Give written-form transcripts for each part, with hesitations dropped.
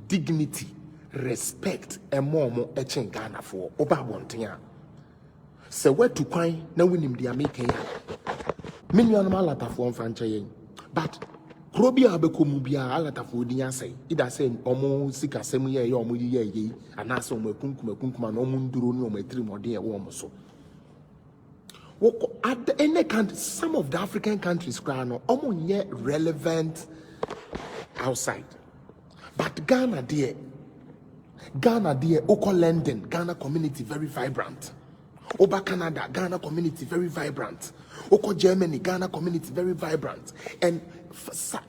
dignity, respect, and more etching Ghana for Oba Bontia. So where to coin now win him the American. Many animal lata for franchise, but Krobia Bekomubia alata for the say, it has said almost sika semuya or mudi and aso me kunkuma no munduru no me trim or dear warm so. At the end country, some of the African countries are almost yet relevant outside. But Ghana dear, Oko London, Ghana community very vibrant. Oba Canada, Ghana community very vibrant. Oko Germany, Ghana community very vibrant. And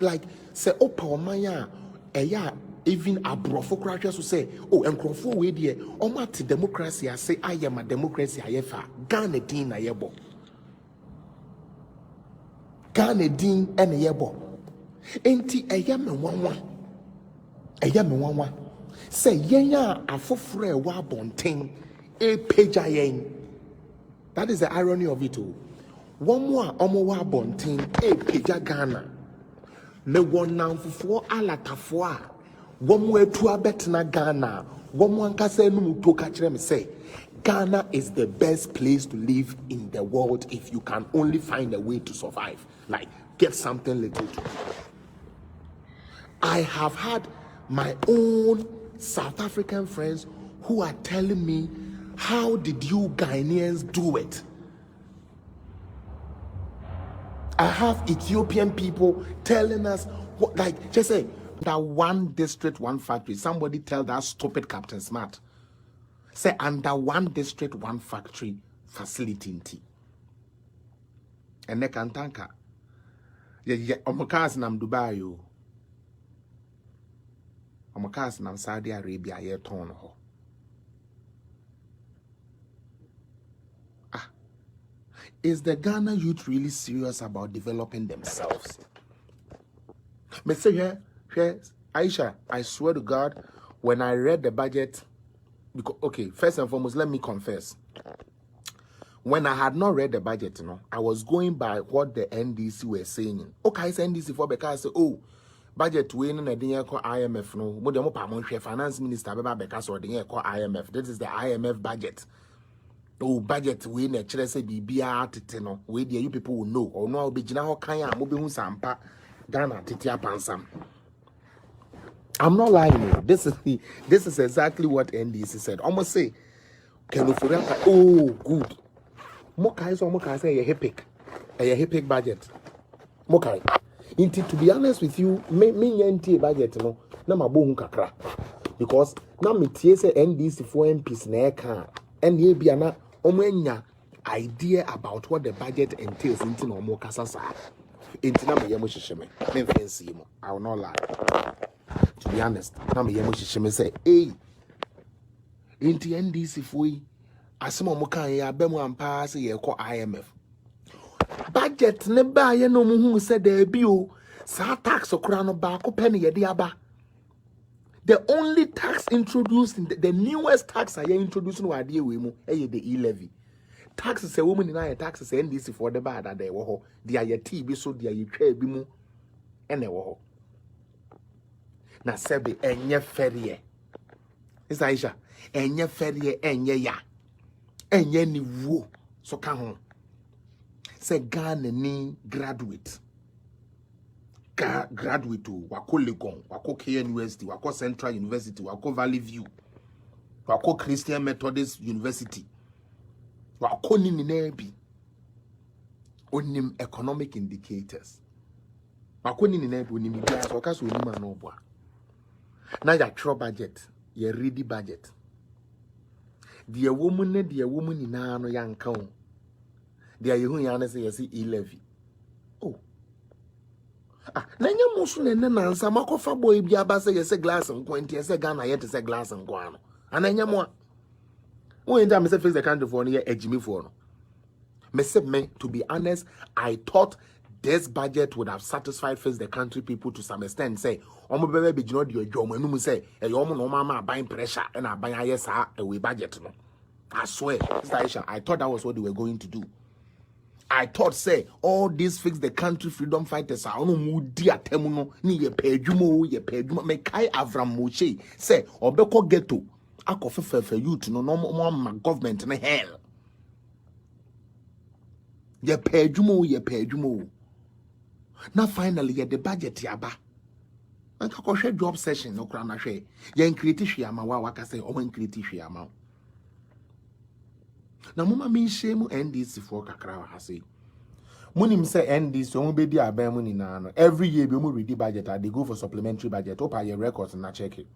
like say Opa Omaya, even abroad for crowds who say, oh, and Crawford way dear, Omati democracy, I say I am a democracy, I ever Ghana din ayebo. Ghana din and ayebo. Enti ayam one. Say yenya afofre wa bonten e peja yen. That is the irony of it all. One more omo wa bonten e peja Ghana. Me one now for alatafwa. One more to abetna Ghana. One more kase no to catch them say Ghana is the best place to live in the world if you can only find a way to survive. Like get something little to do. I have had my own South African friends who are telling me, how did you Ghanaians do it? I have Ethiopian people telling us, what, like, just say, that one district, one factory. Somebody tell that stupid Captain Smart. Say, under one district, one factory facility in tea. And they can thank her. Yeah, Omokas nam Dubai, you. Omokas nam Saudi Arabia, ye ton ho. Is the Ghana youth really serious about developing themselves? Me say here, Aisha, I swear to God, when I read the budget, because okay, first and foremost, let me confess. When I had not read the budget, I was going by what the NDC were saying. Okay, I said NDC for because I say, oh, budget we no dey call IMF no, mo dey mo pa mo hwe finance minister beba because or dey call IMF. This is the IMF budget. Oh, budget we na chere say bibia tete no we there you people will know or no be gina ho kan a mo be hu sampa Ghana tete apansam. I'm not lying. This is exactly what NDC said. Almost say Kenofura, oh good. Mokai say a epic budget. Mokai. To be honest with you, me yenti budget no na mabohu kakra because na me tie say NDC for MPs na e kan and ye bia na omanya idea about what the budget entails into no more kasasa into na me yemo hihye me fancy mo. I will not lie, to be honest. Na me yemo hihye me say hey into NDC for yi asemo mo kan ya ba mu ampa say ye call IMF budget ne ba ye no mu hu say there bi o sa tax okra no ba ko penny ye de aba. The only tax introduced in the newest tax I introducing no idea we mu the e-levy. Tax is a woman in a tax is NDC for the bad that they were the ayati be so the ayitwe bi mu ene wo na sebe enye ferie. Is Aisha enye ferie enye ya enye ni wo so ka ho say Ghana ni graduate to wako Legon, wako K University, wako Central University, wako Valley View, wako Christian Methodist University, wako Nininebi, onim economic indicators. Wako Nininebi, onim bias, waka so onim anobwa. Na ya true budget, ya ready budget. Dear woman in ano yang count. Dear you yana say you see e-levy. Oh. Nanya musu ne nansa makofa boy bia ba say yes glass and point yes Ghana yet say glass and guano. Ananya mo. When time say face the country for no ejimi for no. Me say me to be honest, I thought this budget would have satisfied first the country people to some extent. Say omo bebe be gino di ojo mo enu say e omo no mama buying pressure and I buy yes a we budget no. I swear, Aisha, I thought that was what they were going to do. I thought say all these fix the country freedom fighters are no mudi atemuno ni ye pedjumo me kai Avram Moshe say obeko ghetto akofefe youth no no government na hell ye pedjumo now finally ye the budget yaba anka ko hwe job session no kra na hwe ye create hwiama wa waka say o man create hwiama na mama mi shemu NDC for kakra wa say Munim say NDC so be di aban mu nina no every year be mu ready budget they go for supplementary budget opa your records na check it.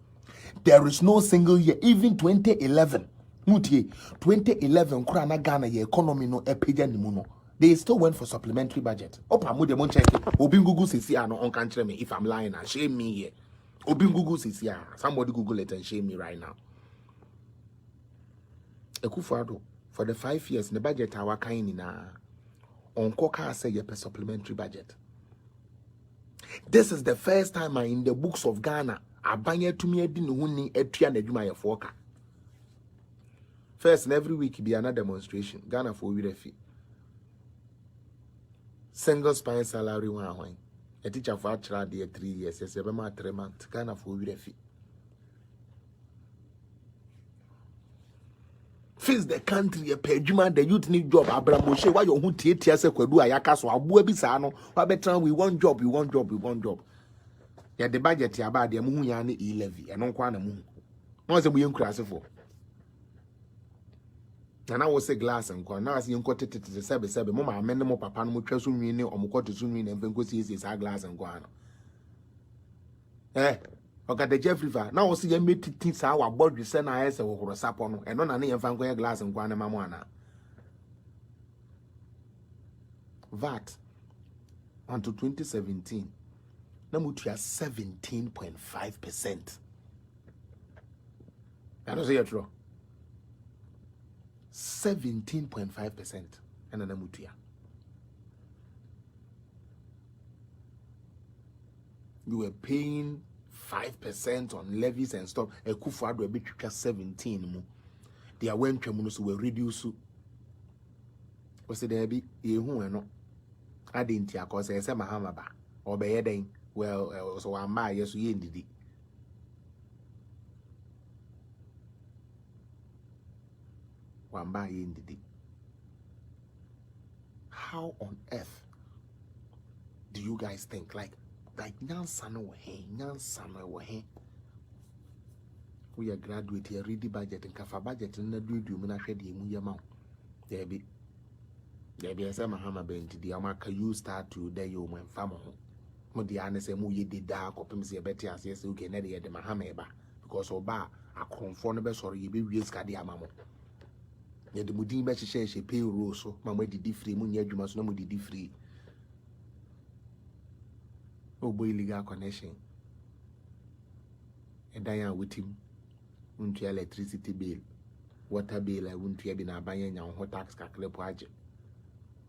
There is no single year even 2011 mutie 2011 kura na Ghana ye economy no epeja ni mu no they still went for supplementary budget opa mu de mon check it obi google sisi ano on kan kire me if I'm lying and shame me here obi google sisi somebody google it and shame me right now Ekufuado for the 5 years the budget our kind na on Koka say a supplementary budget. This is the first time in the books of Ghana abanye to me edin huni etua na adwuma ye foka. First, and every week be another demonstration. Ghana for we refi. Single spine salary one. A teacher for actually there 3 years. Yes, about 3 months. Ghana for we refi. Face the country a pejuma the youth need job Abraham Moshe why you tie se kwadu ayaka so aboa bi sa no wa betra we want job ya the budget ya ba de mu hu ya na e-levy eno kwa na mu no se bu yen kurase for na wo se glass nko na se yen ko tete sebe mo ma amene mo papa no mo twa so nwi ne omko to so nwi ne mfenko sie sa glass nko ano Okada Jeffrey va na wo se ye metiti sa wa bodwe se na ayese wo horo sapo no eno na ne ye fanko ye glass nkwa ne mamo ana VAT until 2017 na mutua 17.5%. I don't say it true. 17.5% and na mutua. You were paying 5% on levies and stuff. Ekufuado a bit 17 mu. They are when tremuno so will reduce. Was it there be yehu eno? I didn't ya cause I say mahama ba. Or be yeden well so one ma yes ye ndidi. One ba ye ndidi. How on earth do you guys think like nyansa no wo he we are graduate here ready budget and kafa budget na do mu na hwede mu yama there be say mahama bent di amaka you start to there you mo mfa mo mo di ane say mo ye dida akopem say beti ase say okay na de mahama eba because oba akromfo no be soro ye be wie skade amamo ye de mudin be hye payroll so ma mo didi free mo nya adwuma so na mo didi free boy legal connection and then with him won't electricity bill water bill I won't be na banye nya ho tax kakle po age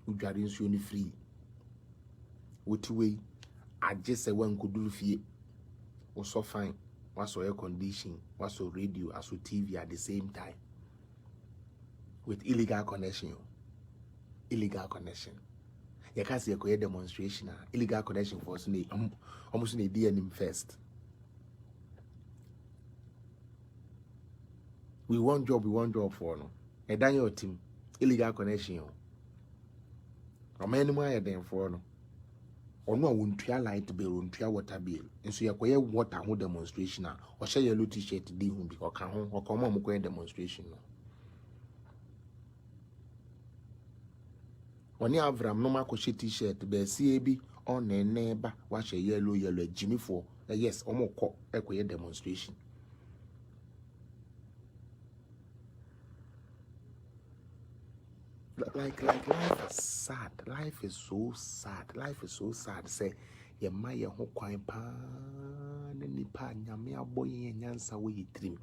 udware nsuo ni free with way age se wan koduru fie was so fine was so air condition was so radio as so TV at the same time with illegal connection you can't see a demonstration, illegal connection for us, almost in a DNM first. We want job for no. A Daniel team, illegal connection. A man more than for no. Or no, won't try light bill, won't try water bill. And so you acquire water whole demonstration, or share your little t-shirt to do because come home or come on demonstration. Oni Avram no mako she t-shirt be see bi on neba wash a yellow Jimmy for yes omoko ekoye demonstration. Like life is sad. Life is so sad. Say ye ma ye ho kwan pa na nipa nyame aboye nyansa wo yitrim.